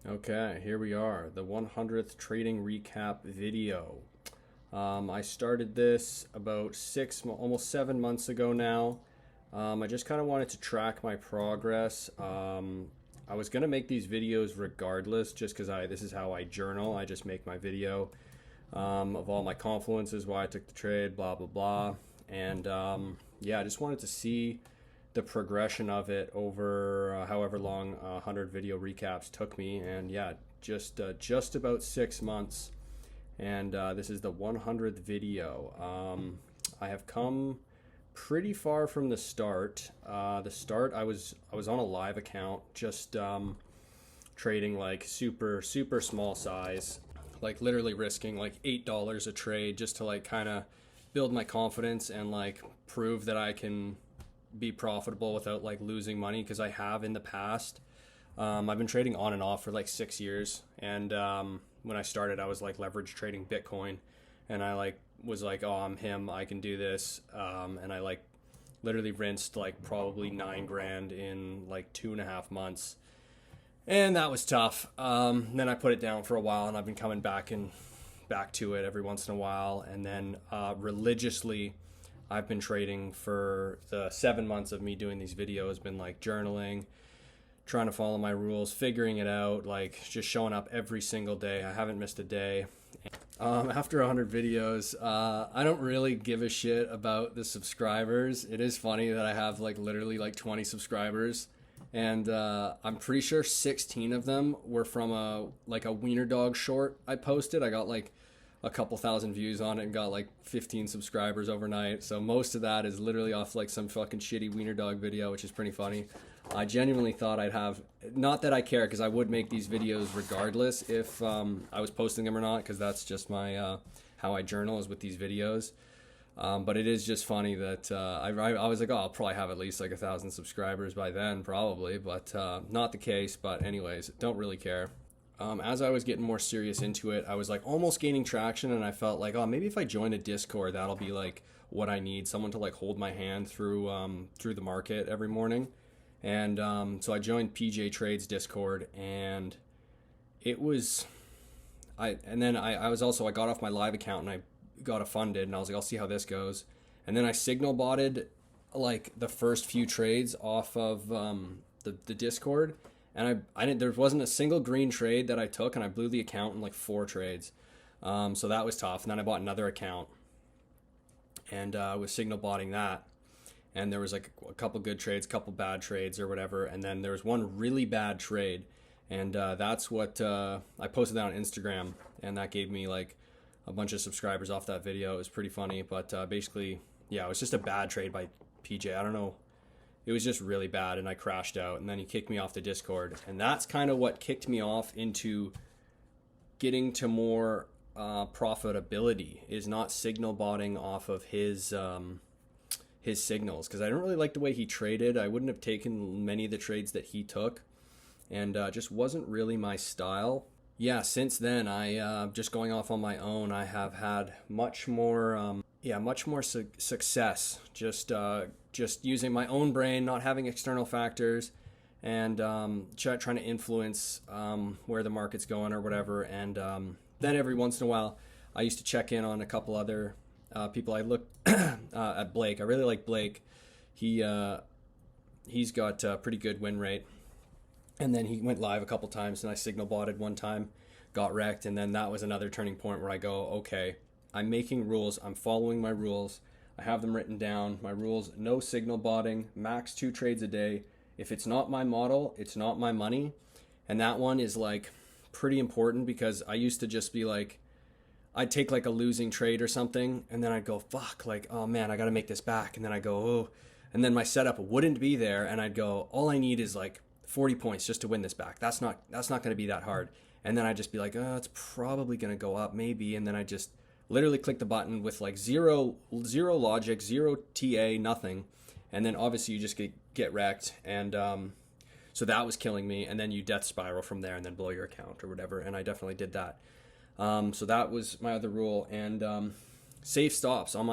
Okay, here we are, the 100th trading recap video. I started this about almost 7 months ago now. I just kind of wanted to track my progress. I was gonna make these videos regardless, just because this is how I journal. I just make my video of all my confluences, why I took the trade, blah blah blah, and yeah, I just wanted to see the progression of it over however long 100 video recaps took me, and yeah, just about 6 months, and this is the 100th video. I have come pretty far from the start. I was on a live account, just trading like super small size, like literally risking like $8 a trade just to like kind of build my confidence and like prove that I can be profitable without like losing money, because I have in the past. I've been trading on and off for like 6 years, and when I started, I was like leverage trading Bitcoin, and I like was like, oh, I'm him, I can do this, and I like literally rinsed like probably 9 grand in like 2.5 months, and that was tough. Then I put it down for a while, and I've been coming back to it every once in a while, and then religiously I've been trading for the 7 months of me doing these videos, been like journaling, trying to follow my rules, figuring it out, like just showing up every single day. I haven't missed a day. After 100 videos, I don't really give a shit about the subscribers. It is funny that I have like literally like 20 subscribers, and I'm pretty sure 16 of them were from a wiener dog short I posted. I got like a couple thousand views on it and got like 15 subscribers overnight. So most of that is literally off like some fucking shitty wiener dog video, which is pretty funny. I genuinely thought I'd have, not that I care, because I would make these videos regardless if I was posting them or not, because that's just my how I journal is with these videos. But it is just funny that I was like, oh, I'll probably have at least like 1,000 subscribers by then, probably, but not the case. But anyways, don't really care. As I was getting more serious into it, I was like almost gaining traction, and I felt like, oh, maybe if I join a Discord, that'll be like what I need, someone to like hold my hand through the market every morning. And so I joined PJ Trades Discord, and it was I was also, I got off my live account and I got it funded, and I was like, I'll see how this goes. And then I signal botted like the first few trades off of the Discord, and I didn't, there wasn't a single green trade that I took, and I blew the account in like 4 trades. So that was tough. And then I bought another account, and was signal botting that, and there was like a couple good trades, couple bad trades or whatever, and then there was one really bad trade, and that's what I posted that on Instagram, and that gave me like a bunch of subscribers off that video. It was pretty funny, but basically, yeah, it was just a bad trade by PJ. I don't know, it was just really bad, and I crashed out, and then he kicked me off the Discord, and that's kind of what kicked me off into getting to more profitability, is not signal botting off of his signals, because I don't really like the way he traded. I wouldn't have taken many of the trades that he took, and just wasn't really my style. Yeah, since then, I just going off on my own, I have had much more success, just using my own brain, not having external factors, and trying to influence where the market's going or whatever. And then every once in a while, I used to check in on a couple other people. I looked at Blake. I really like Blake. He's got a pretty good win rate. And then he went live a couple times, and I signal botted one time, got wrecked. And then that was another turning point where I go, okay, I'm making rules. I'm following my rules. I have them written down. My rules: no signal botting, max 2 trades a day. If it's not my model, it's not my money. And that one is like pretty important, because I used to just be like, I'd take like a losing trade or something, and then I'd go, fuck, like, oh man, I got to make this back. And then I go, oh, and then my setup wouldn't be there, and I'd go, all I need is like 40 points just to win this back. That's not going to be that hard. And then I'd just be like, oh, it's probably going to go up, maybe. And then I just literally click the button with like zero logic, zero TA, nothing. And then obviously you just get wrecked. And so that was killing me. And then you death spiral from there and then blow your account or whatever. And I definitely did that. So that was my other rule. And safe stops on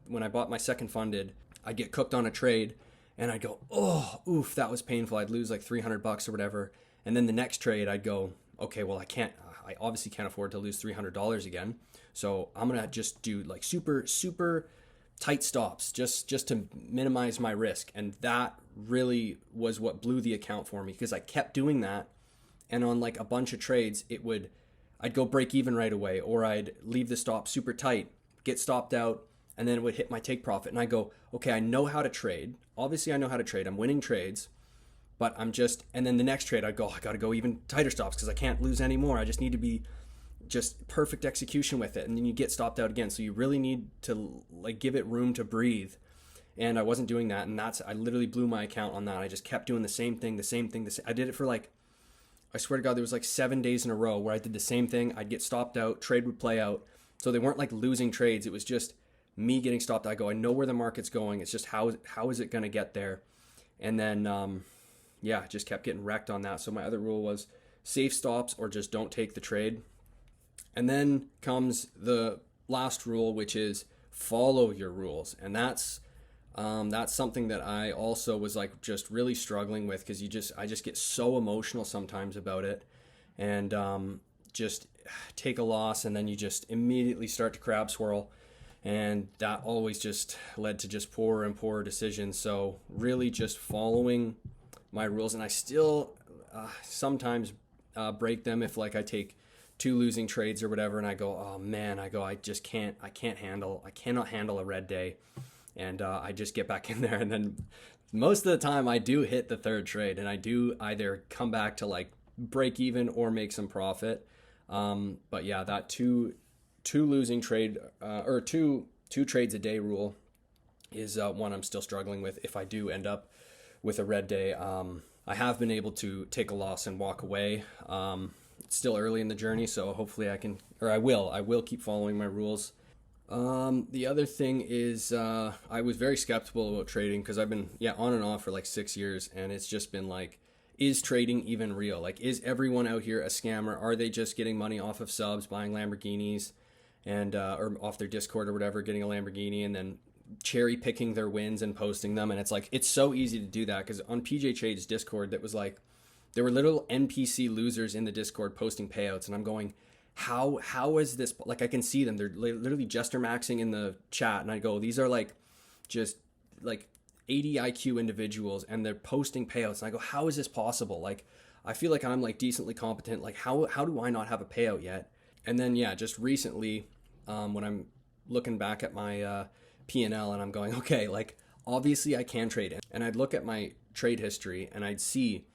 when I bought my second funded, I'd get cooked on a trade, and I'd go, oh, oof, that was painful. I'd lose like $300 or whatever. And then the next trade, I'd go, okay, well, I obviously can't afford to lose $300 again. So I'm going to just do like super, super tight stops just to minimize my risk. And that really was what blew the account for me, because I kept doing that. And on like a bunch of trades, I'd go break even right away, or I'd leave the stop super tight, get stopped out, and then it would hit my take profit. And I go, okay, I know how to trade. Obviously I know how to trade. I'm winning trades, but and then the next trade I'd go, I got to go even tighter stops because I can't lose anymore. I just need to be just perfect execution with it. And then you get stopped out again. So you really need to like give it room to breathe. And I wasn't doing that. And I literally blew my account on that. I just kept doing the same thing. I did it for like, I swear to God, there was like 7 days in a row where I did the same thing. I'd get stopped out, trade would play out. So they weren't like losing trades. It was just me getting stopped. I go, I know where the market's going. It's just how is it going to get there? And then, just kept getting wrecked on that. So my other rule was safe stops or just don't take the trade. And then comes the last rule, which is follow your rules. And that's something that I also was like just really struggling with, because I just get so emotional sometimes about it, and just take a loss and then you just immediately start to crab swirl, and that always just led to just poorer and poorer decisions. So really just following my rules, and I still sometimes break them if like I take 2 losing trades or whatever, and I go, oh man, I cannot handle a red day. And I just get back in there, and then most of the time I do hit the third trade, and I do either come back to like break even or make some profit. But yeah, that two losing trade or two trades a day rule is one I'm still struggling with. If I do end up with a red day, I have been able to take a loss and walk away. It's still early in the journey, so hopefully I will keep following my rules. The other thing is, I was very skeptical about trading, because I've been, on and off for like 6 years, and it's just been like, is trading even real? Like, is everyone out here a scammer? Are they just getting money off of subs, buying Lamborghinis, and, or off their Discord or whatever, getting a Lamborghini and then cherry picking their wins and posting them? And it's like, it's so easy to do that, because on PJ Trade's Discord, that was like, there were little NPC losers in the Discord posting payouts, and I'm going, how is this, like, I can see them, they're literally jester maxing in the chat, and I go, these are like just like 80 IQ individuals, and they're posting payouts, and I go, how is this possible? Like, I feel like I'm like decently competent, like how do I not have a payout yet? And then just recently, when I'm looking back at my P&L, and I'm going, okay, like obviously I can trade, and I'd look at my trade history and I'd see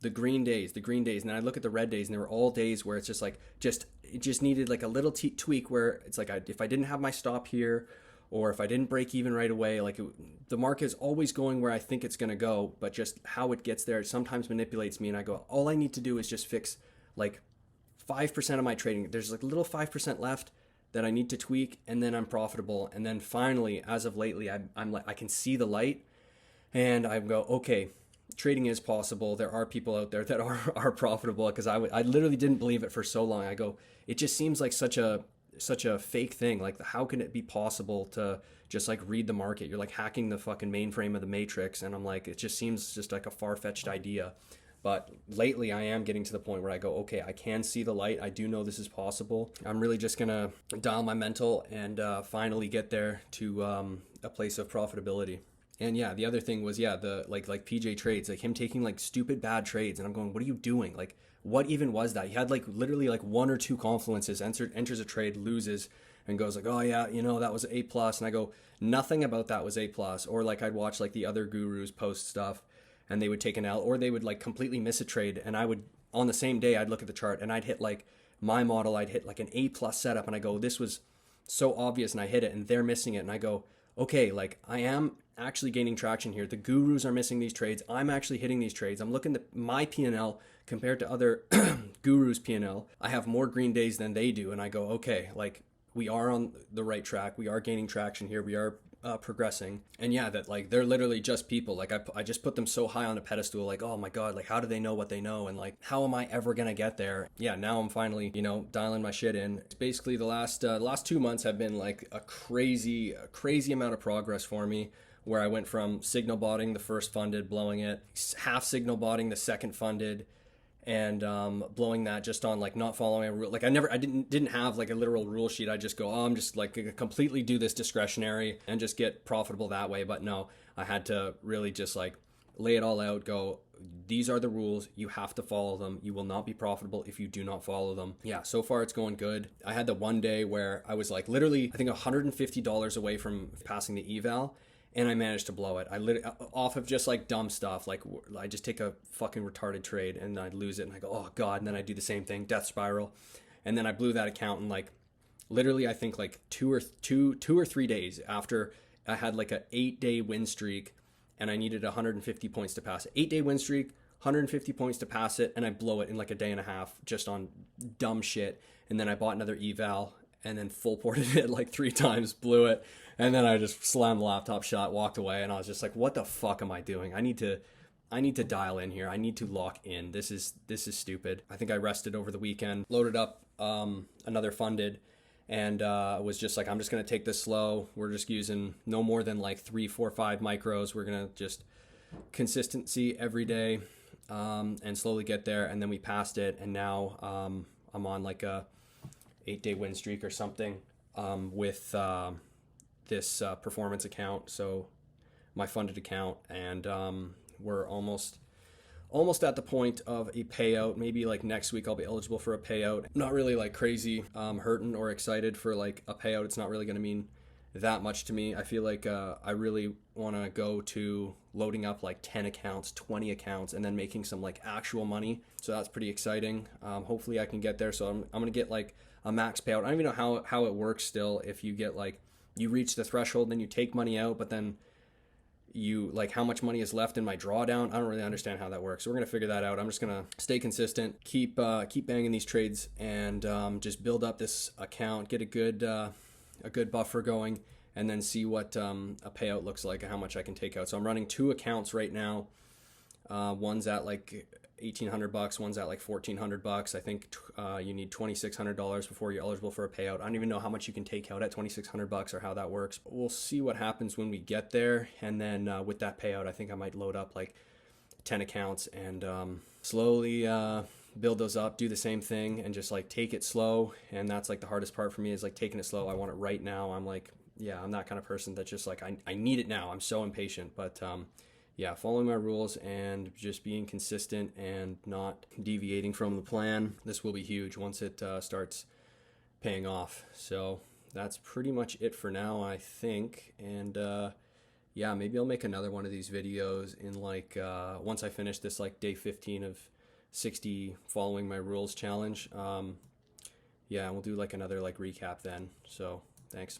the green days, and then I'd look at the red days, and they were all days where it's just like, it just needed like a little tweak, where it's like, if I didn't have my stop here, or if I didn't break even right away, like the market is always going where I think it's going to go, but just how it gets there sometimes manipulates me. And I go, all I need to do is just fix like 5% of my trading. There's like a little 5% left that I need to tweak, and then I'm profitable. And then finally, as of lately, I'm like, I can see the light, and I go, okay, trading is possible. There are people out there that are profitable, because I literally didn't believe it for so long. I go, it just seems like such a fake thing. Like, how can it be possible to just like read the market? You're like hacking the fucking mainframe of the Matrix. And I'm like, it just seems just like a far-fetched idea. But lately I am getting to the point where I go, okay, I can see the light. I do know this is possible. I'm really just going to dial my mental and finally get there to a place of profitability. And the other thing was, the like PJ trades, like him taking like stupid bad trades. And I'm going, what are you doing? Like, what even was that? He had like literally like 1 or 2 confluences, enters a trade, loses, and goes like, oh yeah, that was A+. And I go, nothing about that was A+. Or like I'd watch like the other gurus post stuff, and they would take an L, or they would like completely miss a trade. And I would, on the same day, I'd look at the chart and I'd hit like my model, I'd hit like an A+ setup, and I go, this was so obvious, and I hit it, and they're missing it. And I go, okay, like I am actually gaining traction here. The gurus are missing these trades. I'm actually hitting these trades. I'm looking at my P&L compared to other gurus' P&L. I have more green days than they do. And I go, okay, like we are on the right track. We are gaining traction here. We are progressing. And that like, they're literally just people. Like I just put them so high on a pedestal, like, oh my God, like how do they know what they know? And like, how am I ever going to get there? Now I'm finally, dialing my shit in. It's basically the last 2 months have been like a crazy amount of progress for me, where I went from signal botting the first funded, blowing it, half signal botting the second funded, and blowing that just on like not following a rule. Like I didn't have like a literal rule sheet. I just go, oh, I'm just like completely do this discretionary and just get profitable that way. But no, I had to really just like lay it all out, go, these are the rules, you have to follow them, you will not be profitable if you do not follow them. Yeah, so far it's going good. I had the one day where I was like literally I think $150 away from passing the eval, and I managed to blow it. I off of just like dumb stuff, like I just take a fucking retarded trade and I'd lose it and I go, oh god, and then I do the same thing, death spiral, and then I blew that account in like literally I think like two or 3 days after I had like a 8-day win streak and I needed 150 points to pass it. 8-day win streak, 150 points to pass it, and I blow it in like a day and a half just on dumb shit. And then I bought another eval and then full ported it like 3 times, blew it, and then I just slammed the laptop shut, walked away, and I was just like, what the fuck am I doing? I need to dial in here. I need to lock in. This is stupid. I think I rested over the weekend, loaded up another funded, and was just like, I'm just going to take this slow. We're just using no more than like 3, 4, 5 micros. We're going to just consistency every day and slowly get there. And then we passed it. And now I'm on like a 8-day win streak or something with this performance account. So my funded account. And we're almost at the point of a payout. Maybe like next week I'll be eligible for a payout. I'm not really like crazy hurting or excited for like a payout. It's not really going to mean that much to me. I feel like I really want to go to loading up like 10 accounts, 20 accounts, and then making some like actual money. So that's pretty exciting. Hopefully I can get there. So I'm going to get like a max payout. I don't even know how it works still. If you get like, you reach the threshold, then you take money out, but then you like how much money is left in my drawdown. I don't really understand how that works. So we're going to figure that out. I'm just going to stay consistent, keep banging these trades, and just build up this account, get a good buffer going, and then see what a payout looks like and how much I can take out. So I'm running 2 accounts right now. One's at like $1,800, one's at like $1,400. I think you need $2,600 before you're eligible for a payout. I don't even know how much you can take out at $2,600 or how that works. We'll see what happens when we get there, and then with that payout, I think I might load up like 10 accounts and slowly build those up, do the same thing, and just like take it slow. And that's like the hardest part for me, is like taking it slow. I want it right now. I'm like, yeah, I'm that kind of person that just like I need it now. I'm so impatient, but yeah, following my rules and just being consistent and not deviating from the plan. This will be huge once it starts paying off. So that's pretty much it for now, I think. And yeah, maybe I'll make another one of these videos in like once I finish this like day 15 of 60 following my rules challenge. Yeah, we'll do like another like recap then. So thanks.